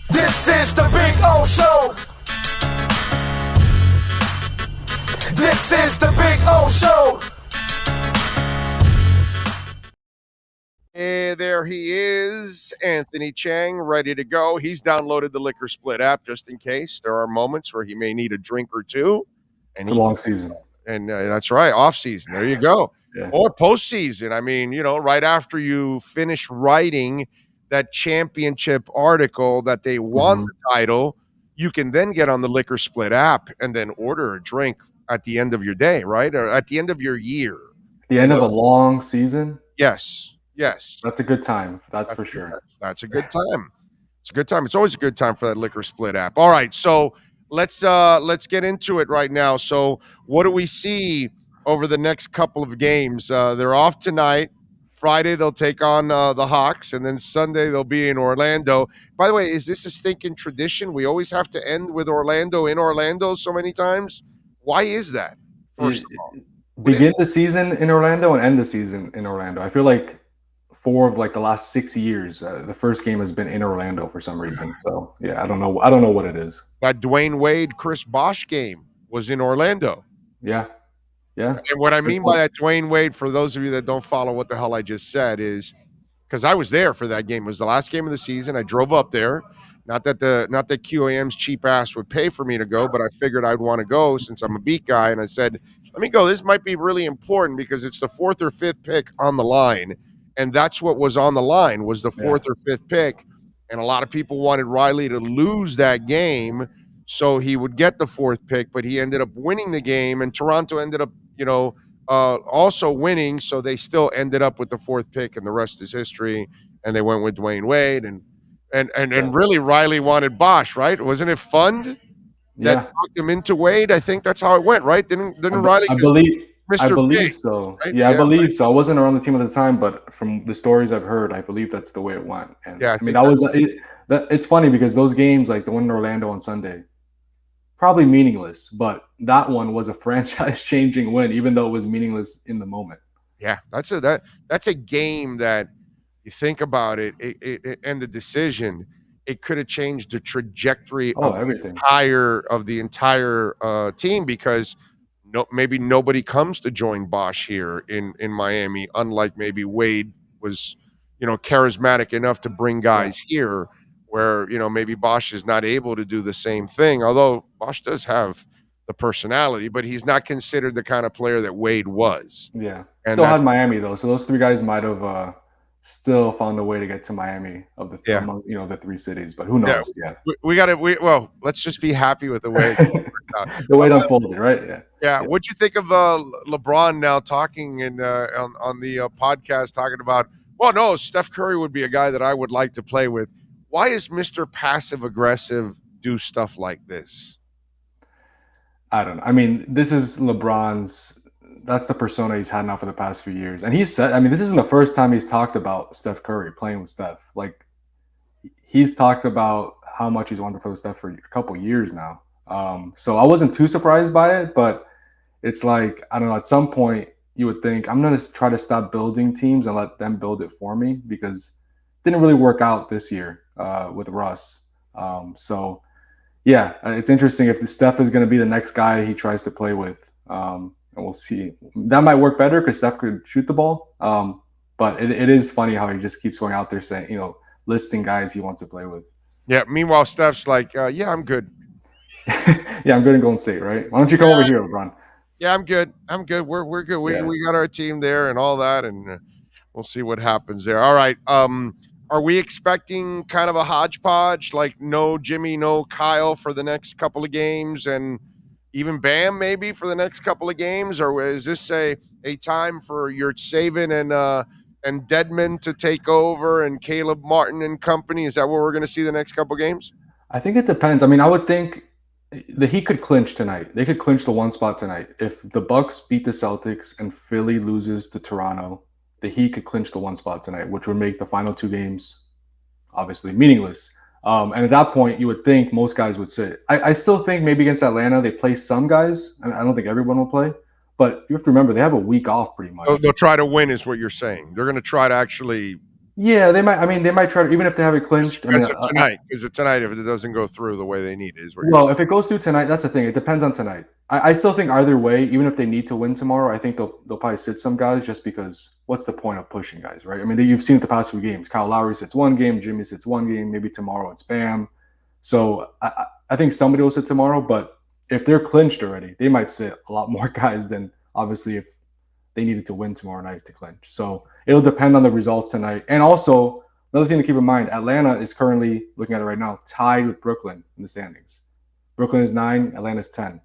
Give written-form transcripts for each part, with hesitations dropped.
This is the Big O Show. This is the Big O Show. Hey, there he is, Anthony Chiang, ready to go. He's downloaded the Liquor Split app just in case there are moments where he may need a drink or two. And It's a long season. and that's right, off season. There you go. Yeah. Or postseason. I mean, right after you finish writing that championship article that they won the title, you can then get on the Liquor Split app and then order a drink at the end of your day, right? Or at the end of your year. The end of a long season. Yes. That's a good time. That's for sure. That's a good time. It's a good time. It's always a good time for that Liquor Split app. All right, so let's get into it right now. So what do we see over the next couple of games? They're off tonight. Friday they'll take on the Hawks, and then Sunday they'll be in Orlando. By the way, is this a stinking tradition? We always have to end with Orlando in Orlando so many times. Why is that? First of all, begin the season in Orlando and end the season in Orlando. I feel like 4 of the last 6 years, the first game has been in Orlando for some reason. So yeah, I don't know what it is. That Dwayne Wade, Chris Bosh game was in Orlando. Yeah. And what I mean by that Dwayne Wade, for those of you that don't follow what the hell I just said, is because I was there for that game. It was the last game of the season. I drove up there. Not that QAM's cheap ass would pay for me to go, but I figured I'd want to go since I'm a beat guy. And I said, let me go. This might be really important because it's the 4th or 5th pick on the line. And that's what was on the line, was the 4th or 5th pick. And a lot of people wanted Riley to lose that game so he would get the 4th pick, but he ended up winning the game, and Toronto ended up, also winning, so they still ended up with the 4th pick, and the rest is history. And they went with Dwayne Wade, and really Riley wanted Bosh, right? Wasn't it Fund that knocked him into Wade? I think that's how it went, right? Didn't Riley? I believe Big, so. Right? Yeah, I believe so. I wasn't around the team at the time, but from the stories I've heard, I believe that's the way it went. And yeah, I mean, it's funny because those games, like the one in Orlando on Sunday, probably meaningless, but that one was a franchise-changing win, even though it was meaningless in the moment. Yeah, that's a game that you think about it and the decision. It could have changed the trajectory of everything. the entire team, because maybe nobody comes to join Bosh here in Miami, unlike maybe Wade was, charismatic enough to bring guys here, where maybe Bosh is not able to do the same thing. Although Bosh does have the personality, but he's not considered the kind of player that Wade was. Yeah, still had Miami though, so those 3 guys might have still found a way to get to Miami among, the 3 cities. But who knows? Yeah, let's just be happy with the way the way it unfolded, right? Yeah. What'd you think of LeBron now talking on the podcast, talking about, well, no, Steph Curry would be a guy that I would like to play with. Why is Mr. Passive Aggressive do stuff like this? I don't know. I mean, this is LeBron's. That's the persona he's had now for the past few years. And he's said, I mean, this isn't the first time he's talked about Steph Curry playing with Steph. Like, he's talked about how much he's wanted to play with Steph for a couple years now. So I wasn't too surprised by it, but it's like, I don't know, at some point you would think, I'm going to try to stop building teams and let them build it for me, because it didn't really work out this year with Russ. So yeah, it's interesting if the Steph is going to be the next guy he tries to play with. And we'll see. That might work better because Steph could shoot the ball. But it is funny how he just keeps going out there saying, listing guys he wants to play with. Yeah. Meanwhile, Steph's like, yeah, I'm good. Yeah, I'm good in Golden State, right? Why don't you come over here, LeBron? Yeah, I'm good. We're good. We got our team there and all that, and we'll see what happens there. All right. Are we expecting kind of a hodgepodge, like no Jimmy, no Kyle for the next couple of games, and even Bam maybe for the next couple of games? Or is this a time for Yurtseven and Dedmon to take over, and Caleb Martin and company? Is that what we're going to see the next couple of games? I think it depends. I mean, I would think the Heat could clinch tonight. They could clinch the 1 spot tonight. If the Bucks beat the Celtics and Philly loses to Toronto, the Heat could clinch the 1 spot tonight, which would make the final 2 games obviously meaningless. And at that point, you would think most guys would sit. I still think maybe against Atlanta, they play some guys. I don't think everyone will play. But you have to remember, they have a week off pretty much. They'll try to win is what you're saying. They're going to try to actually Yeah, they might. I mean, they might try to, even if they have it clinched. I mean, Because of tonight, if it doesn't go through the way they need it, is what you're well, saying. if it goes through tonight, that's the thing. It depends on tonight. I still think either way, even if they need to win tomorrow, I think they'll probably sit some guys just because what's the point of pushing guys, right? I mean, you've seen it the past few games. Kyle Lowry sits one game, Jimmy sits one game, maybe tomorrow it's Bam. So I think somebody will sit tomorrow, but if they're clinched already, they might sit a lot more guys than obviously if they needed to win tomorrow night to clinch. So it'll depend on the results tonight. And also, another thing to keep in mind, Atlanta is currently, looking at it right now, tied with Brooklyn in the standings. Brooklyn is 9, Atlanta's 10.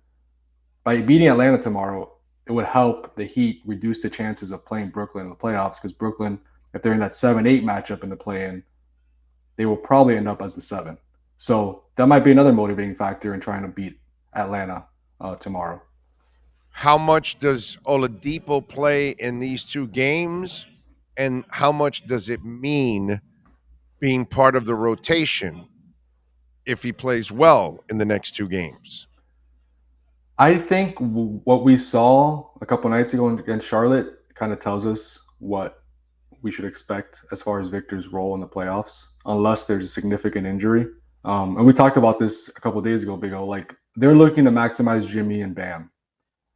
By beating Atlanta tomorrow, it would help the Heat reduce the chances of playing Brooklyn in the playoffs because Brooklyn, if they're in that 7-8 matchup in the play-in, they will probably end up as the 7. So that might be another motivating factor in trying to beat Atlanta tomorrow. How much does Oladipo play in these two games, and how much does it mean being part of the rotation if he plays well in the next two games? I think what we saw a couple nights ago against Charlotte kind of tells us what we should expect as far as Victor's role in the playoffs, unless there's a significant injury. And we talked about this a couple days ago, Big O. Like they're looking to maximize Jimmy and Bam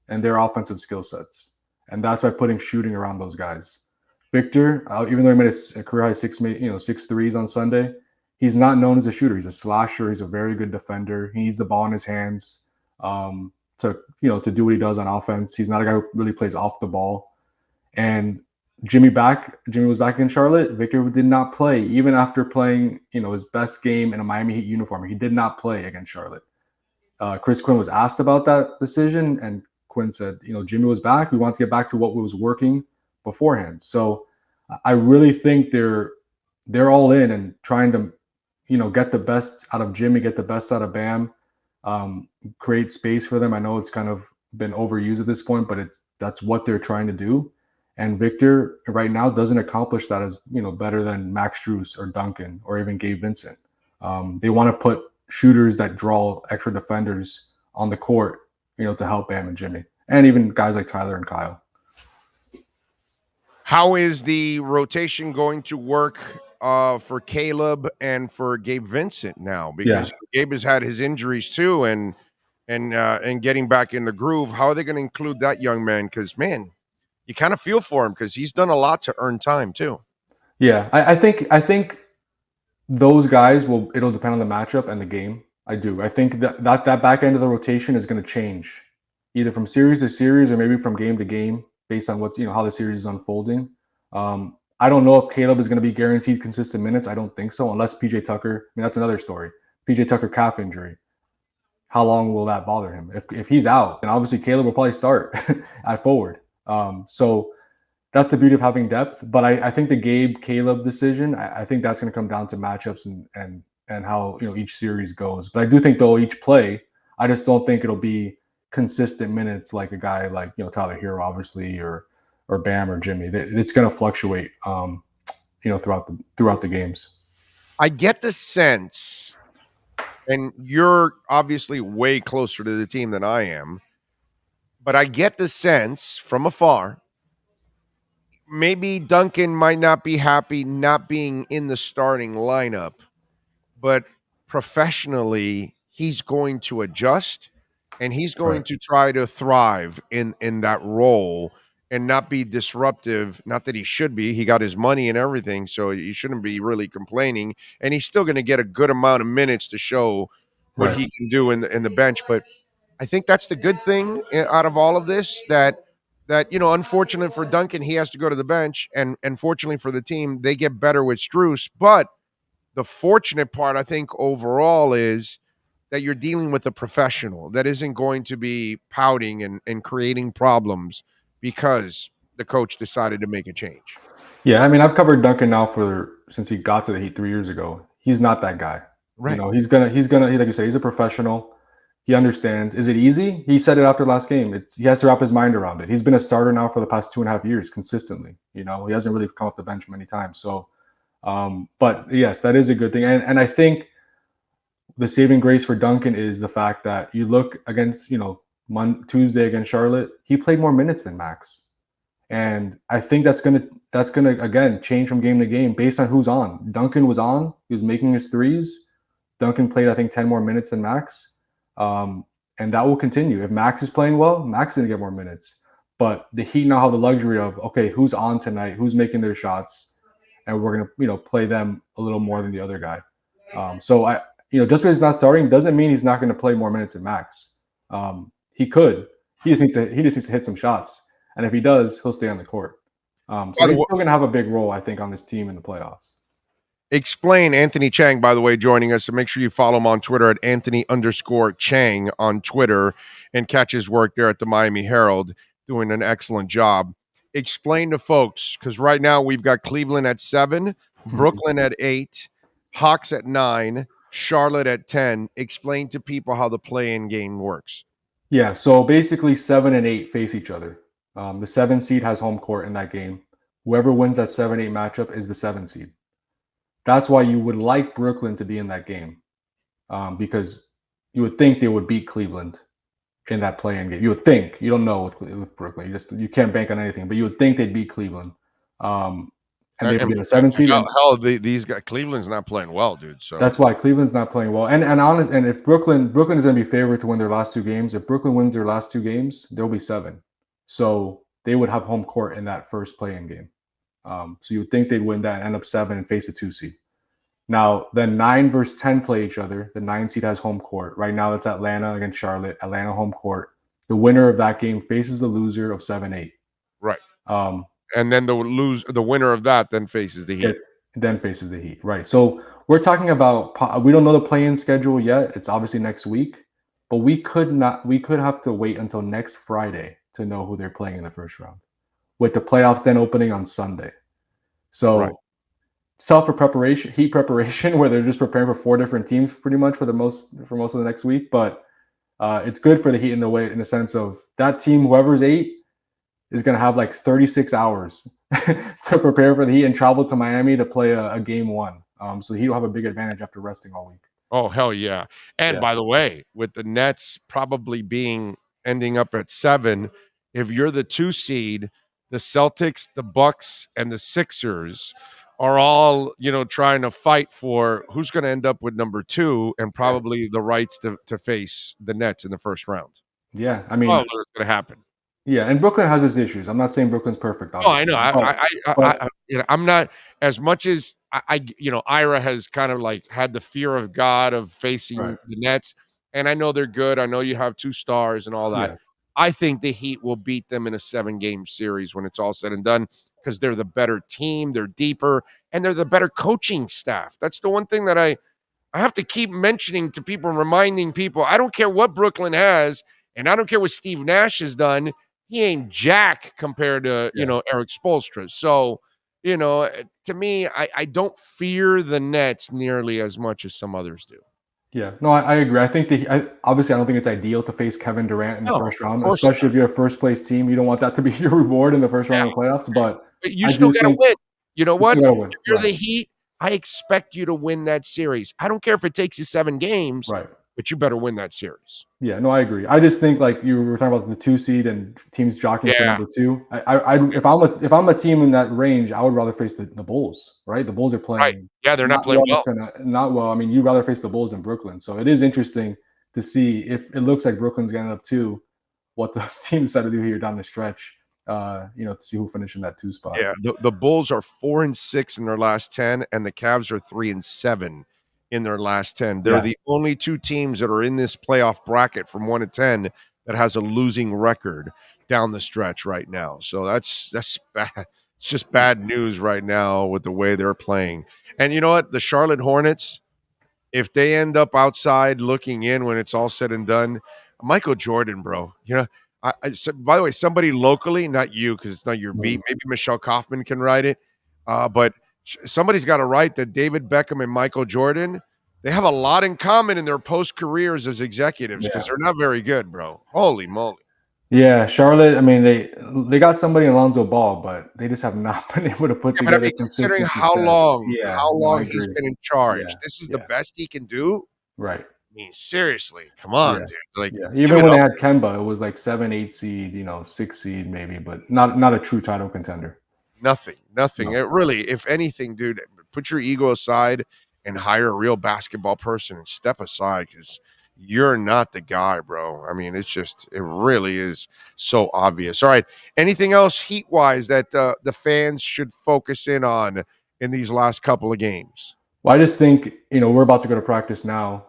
and their offensive skill sets, and that's by putting shooting around those guys. Victor, even though he made a career high 6 threes on Sunday, he's not known as a shooter. He's a slasher. He's a very good defender. He needs the ball in his hands to do what he does on offense. He's not a guy who really plays off the ball. And Jimmy was back in Charlotte. Victor did not play, even after playing, his best game in a Miami Heat uniform. He did not play against Charlotte. Chris Quinn was asked about that decision, and Quinn said, Jimmy was back. We want to get back to what was working beforehand. So I really think they're all in and trying to, get the best out of Jimmy, get the best out of Bam, create space for them. I know it's kind of been overused at this point, but that's what they're trying to do. And Victor right now doesn't accomplish that as better than Max Strus or Duncan or even Gabe Vincent. They want to put shooters that draw extra defenders on the court, to help Bam and Jimmy, and even guys like Tyler and Kyle. How is the rotation going to work for Caleb and for Gabe Vincent now? Because Gabe has had his injuries too, and getting back in the groove. How are they going to include that young man? Because man, you kind of feel for him because he's done a lot to earn time too. Yeah, I think those guys it'll depend on the matchup and the game. I do. I think that back end of the rotation is going to change either from series to series or maybe from game to game based on what how the series is unfolding. I don't know if Caleb is going to be guaranteed consistent minutes. I don't think so, unless PJ Tucker. I mean, that's another story. PJ Tucker calf injury. How long will that bother him? If he's out, then obviously Caleb will probably start at forward. So that's the beauty of having depth. But I think the Gabe Caleb decision, I think that's going to come down to matchups and how each series goes. But I do think they'll each play. I just don't think it'll be consistent minutes like a guy like Tyler Hero, obviously, or Bam or Jimmy. It's going to fluctuate, throughout the games. I get the sense, and you're obviously way closer to the team than I am, but I get the sense from afar. Maybe Duncan might not be happy not being in the starting lineup, but professionally, he's going to adjust and he's going to try to thrive in that role and not be disruptive. Not that he should be. He got his money and everything, so he shouldn't be really complaining. And he's still going to get a good amount of minutes to show what he can do in the bench. But I think that's the good thing out of all of this that unfortunate for Duncan, he has to go to the bench, and fortunately for the team, they get better with Strus. But the fortunate part, I think, overall is that you're dealing with a professional that isn't going to be pouting and creating problems because the coach decided to make a change. Yeah, I mean, I've covered Duncan now since he got to the Heat 3 years ago. He's not that guy. Right. He's gonna like you say, he's a professional. He understands. Is it easy? He said it after last game. He has to wrap his mind around it. He's been a starter now for the past 2.5 years consistently. He hasn't really come off the bench many times. So, but yes, that is a good thing. And I think the saving grace for Duncan is the fact that you look against, Tuesday against Charlotte, he played more minutes than Max. And I think that's gonna again change from game to game based on who's on. Duncan was on; he was making his threes. Duncan played, I think, 10 more minutes than Max, and that will continue. If Max is playing well, Max is gonna get more minutes. But the Heat now have the luxury of, okay, who's on tonight, who's making their shots, and we're gonna play them a little more than the other guy. So just because he's not starting doesn't mean he's not going to play more minutes than Max. He could. He just needs to hit some shots, and if he does, he'll stay on the court. So he's still going to have a big role, I think, on this team in the playoffs. Explain Anthony Chiang, by the way, joining us. So make sure you follow him on Twitter at Anthony_Chiang on Twitter and catch his work there at the Miami Herald, doing an excellent job. Explain to folks, because right now we've got Cleveland at 7, Brooklyn at 8, Hawks at 9, Charlotte at 10. Explain to people how the play-in game works. Yeah, so basically 7 and 8 face each other. The 7 seed has home court in that game. Whoever wins that 7-8 matchup is the 7 seed. That's why you would like Brooklyn to be in that game, because you would think they would beat Cleveland in that play-in game. You would think. You don't know with Brooklyn. You can't bank on anything, but you would think they'd beat Cleveland. And they would be the 7 seed. These guys, Cleveland's not playing well, dude. So that's why Cleveland's not playing well. And if Brooklyn is going to be favored to win their last 2 games. If Brooklyn wins their last 2 games, they'll be 7. So they would have home court in that first play-in game. So you would think they'd win that and end up 7 and face a 2 seed. Now, then 9 versus 10 play each other. The 9 seed has home court. Right now, it's Atlanta against Charlotte. Atlanta home court. The winner of that game faces the loser of 7-8. Right. And then the winner of that then faces the Heat. Right. So we're talking about, we don't know the play-in schedule yet. It's obviously next week, but we could have to wait until next Friday to know who they're playing in the first round, with the playoffs then opening on Sunday. So right. Heat preparation, where they're just preparing for 4 different teams pretty much for most of the next week. But it's good for the Heat in the sense of that team, whoever's 8, is going to have like 36 hours to prepare for the Heat and travel to Miami to play a game 1. So Heat will have a big advantage after resting all week. Oh, hell yeah. And by the way, with the Nets probably ending up at 7, if you're the 2 seed, the Celtics, the Bucks, and the Sixers are all, trying to fight for who's going to end up with number 2 and probably the rights to face the Nets in the first round. Yeah, I mean, it's going to happen. Yeah, and Brooklyn has its issues. I'm not saying Brooklyn's perfect. Obviously. Oh, I know. I'm not as much as Ira has kind of like had the fear of God of facing the Nets, and I know they're good. I know you have 2 stars and all that. Yeah. I think the Heat will beat them in a 7-game series when it's all said and done, because they're the better team, they're deeper, and they're the better coaching staff. That's the one thing that I have to keep mentioning to people, reminding people. I don't care what Brooklyn has, and I don't care what Steve Nash has done. He ain't jack compared to, Eric Spoelstra. So, to me, I don't fear the Nets nearly as much as some others do. Yeah, no, I agree. I think obviously I don't think it's ideal to face Kevin Durant in the first round, especially if you're a first-place team. You don't want that to be your reward in the first round of the playoffs, but you still got to win. You know what? If you're the Heat, I expect you to win that series. I don't care if it takes you 7 games. Right. But you better win that series. Yeah, no, I agree. I just think like you were talking about the 2 seed and teams jockeying for number 2. If I'm a team in that range, I would rather face the Bulls. Right, the Bulls are playing. Right. Yeah, they're not playing well. Not well. I mean, you'd rather face the Bulls in Brooklyn. So it is interesting to see if it looks like Brooklyn's going to end up 2, what the teams decide to do here down the stretch. To see who finishes in that 2 spot. Yeah, the Bulls are 4-6 in their last 10, and the Cavs are 3-7. In their last 10. They're the only 2 teams that are in this playoff bracket from 1 to 10 that has a losing record down the stretch right now. So that's bad. It's just bad news right now with the way they're playing. And you know what? The Charlotte Hornets, if they end up outside looking in when it's all said and done, Michael Jordan, bro. By the way, somebody locally, not you because it's not your beat, maybe Michelle Kaufman can write it, but somebody's got to write that David Beckham and Michael Jordan, they have a lot in common in their post-careers as executives because they're not very good, bro. Holy moly. Yeah, Charlotte, I mean, they got somebody in Alonzo Ball, but they just have not been able to put together consistent considering success. how long he's been in charge. This is the best he can do. Right. mean, seriously, come on, Yeah. dude. Like, Yeah. give Even it when they up. had Kemba, it was like 7, 8 seed, 6 seed maybe, but not a true title contender. Nothing. No. It really, if anything, dude, put your ego aside and hire a real basketball person and step aside because you're not the guy, bro. I mean, it really is so obvious. All right. Anything else heat wise that the fans should focus in on in these last couple of games? Well, I just think, we're about to go to practice now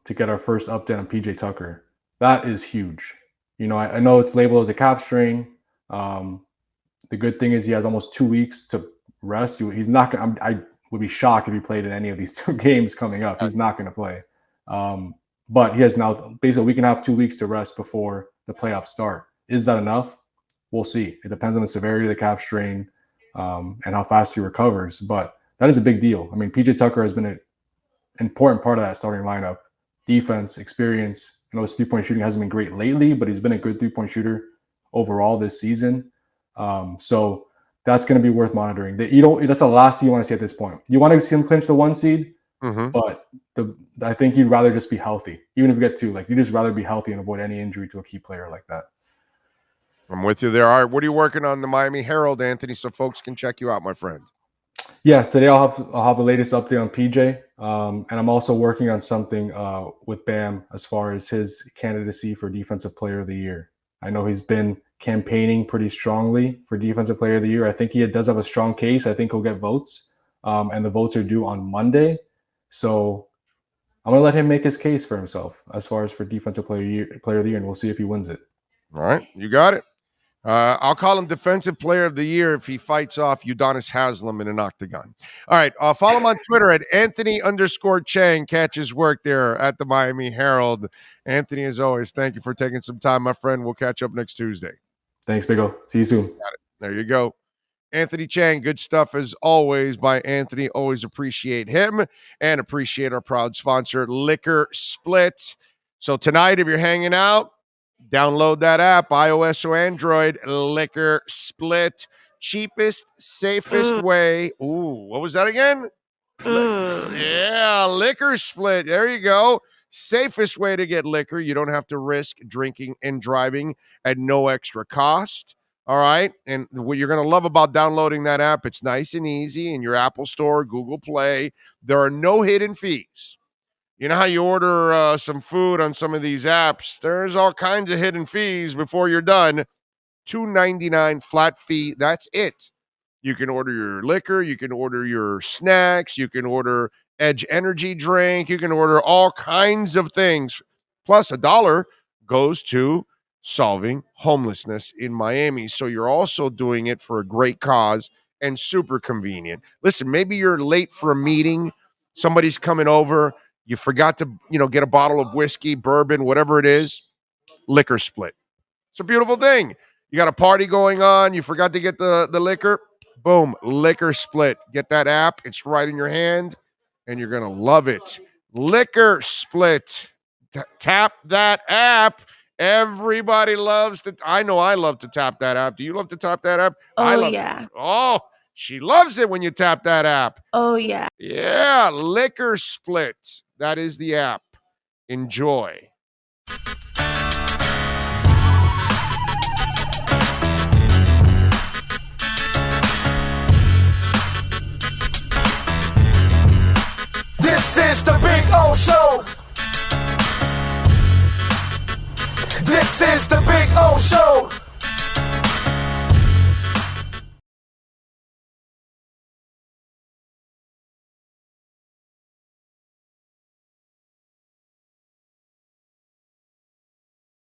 to get our first update on PJ Tucker. That is huge. I know it's labeled as a calf strain. The good thing is he has almost 2 weeks to rest. He's not going to, I would be shocked if he played in any of these 2 games coming up. He's not going to play. But he has now basically a week and a half, 2 weeks to rest before the playoffs start. Is that enough? We'll see. It depends on the severity of the calf strain and how fast he recovers. But that is a big deal. I mean, PJ Tucker has been an important part of that starting lineup. Defense, experience. I know his three-point shooting hasn't been great lately, but he's been a good three-point shooter overall this season. So that's going to be worth monitoring. That's the last thing you want to see at this point. You want to see him clinch the 1 seed, but I think you'd rather just be healthy. Even if you get 2, you'd just rather be healthy and avoid any injury to a key player like that. I'm with you there. All right. What are you working on the Miami Herald, Anthony, so folks can check you out, my friend? Yes, today I'll have the latest update on PJ, and I'm also working on something with Bam as far as his candidacy for Defensive Player of the Year. I know he's been campaigning pretty strongly for Defensive Player of the Year. I think he does have a strong case. I think he'll get votes, and the votes are due on Monday. So I'm gonna let him make his case for himself as far as for Defensive Player of the Year, and we'll see if he wins it. All right, you got it. I'll call him Defensive Player of the Year if he fights off Udonis Haslem in an octagon. All right, follow him on Twitter at Anthony_Chiang. Catch his work there at the Miami Herald. Anthony, as always, thank you for taking some time, my friend. We'll catch up next Tuesday. Thanks, Big O. See you soon. Got it. There you go. Anthony Chiang, good stuff as always by Anthony. Always appreciate him and appreciate our proud sponsor, Liquor Split. So tonight, if you're hanging out, download that app, iOS or Android, Liquor Split. Cheapest, safest way. Ooh, what was that again? Yeah, Liquor Split. There you go. Safest way to get liquor. You don't have to risk drinking and driving at no extra cost. All right. And what you're going to love about downloading that app, it's nice and easy in your Apple Store, Google Play. There are no hidden fees. You know how you order some food on some of these apps? There's all kinds of hidden fees before you're done. $2.99 flat fee. That's it. You can order your liquor. You can order your snacks. You can order Edge Energy drink. You can order all kinds of things. Plus, $1 goes to solving homelessness in Miami. So you're also doing it for a great cause and super convenient. Listen, maybe you're late for a meeting. Somebody's coming over. You forgot to, get a bottle of whiskey, bourbon, whatever it is. Liquor Split. It's a beautiful thing. You got a party going on. You forgot to get the liquor. Boom, Liquor Split. Get that app. It's right in your hand, and you're going to love it. Liquor Split. Tap that app. Everybody loves to. I know I love to tap that app. Do you love to tap that app? I love yeah. Oh, she loves it when you tap that app. Oh, yeah. Yeah, Liquor Split. That is the app. Enjoy. This is the Big O Show.